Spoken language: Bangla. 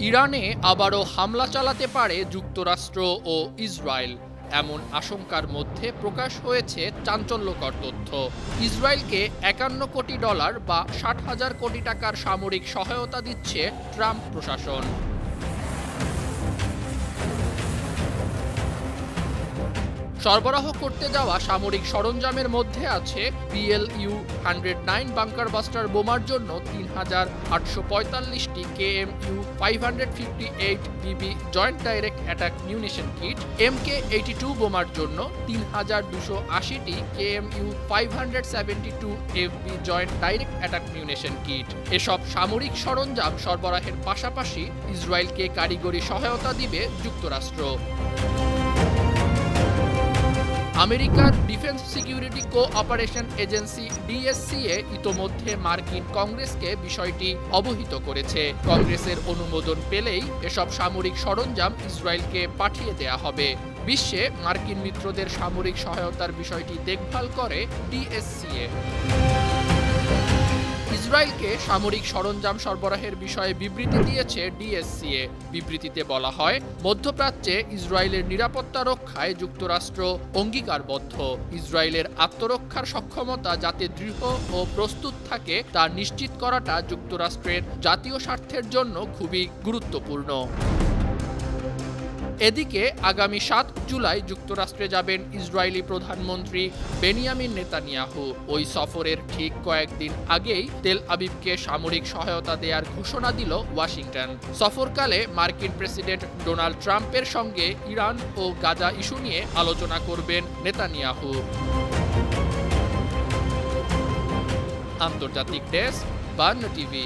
ইরানে আবারও হামলা চালাতে পারে যুক্তরাষ্ট্র ও ইসরায়েল, এমন আশঙ্কার মধ্যে প্রকাশ হয়েছে চাঞ্চল্যকর তথ্য। ইসরায়েলকে $৫১ কোটি বা ৬০,০০০ কোটি টাকার সামরিক সহায়তা দিচ্ছে ট্রাম্প প্রশাসন। সরবরাহ করতে যাওয়া সামরিক সরঞ্জামের মধ্যে আছে PLU-109 বাংকার বাস্টার বোমার জন্য ৩,৮৪৫টি KMU 558 BB joint direct attack munition kit, MK-82 বোমার জন্য ৩,২৮০টি KMU 572 FB joint direct attack munition kit. এসব সামরিক সরঞ্জাম সরবরাহের পাশাপাশি ইসরায়েলকে কারিগরি সহায়তা দিবে যুক্তরাষ্ট্র। আমেরিকার defence security cooperation agency DSCA ইতোমধ্যে মার্কিন কংগ্রেসকে বিষয়টি অবহিত করেছে। কংগ্রেসের অনুমোদন পেলেই এসব সামরিক সরঞ্জাম ইসরায়েলকে পাঠিয়ে দেয়া হবে। বিশ্বে মার্কিন মিত্রদের সামরিক সহায়তার বিষয়টি দেখভাল করে DSCA। ইসরায়েলকে সামরিক সরঞ্জাম সরবরাহের বিষয়ে বিবৃতি দিয়েছে DSCA। বিবৃতিতে বলা হয়, মধ্যপ্রাচ্যে ইসরায়েলের নিরাপত্তা রক্ষায় যুক্তরাষ্ট্র অঙ্গীকারবদ্ধ। ইসরায়েলের আত্মরক্ষার সক্ষমতা যাতে দৃঢ় ও প্রস্তুত থাকে তা নিশ্চিত করাটা যুক্তরাষ্ট্রের জাতীয় স্বার্থের জন্য খুবই গুরুত্বপূর্ণ। এদিকে আগামী ৭ জুলাই যুক্তরাষ্ট্রে যাবেন ইসরায়েলি প্রধানমন্ত্রী বেনিয়ামিন নেতানিয়াহু। ওই সফরের ঠিক কয়েকদিন আগেই তেল আবিবকে সামরিক সহায়তা দেওয়ার ঘোষণা দিল ওয়াশিংটন। সফরকালে মার্কিন প্রেসিডেন্ট ডোনাল্ড ট্রাম্পের সঙ্গে ইরান ও গাজা ইস্যু নিয়ে আলোচনা করবেন নেতানিয়াহু। আন্তর্জাতিক ডেস্ক, বার্ন টিভি।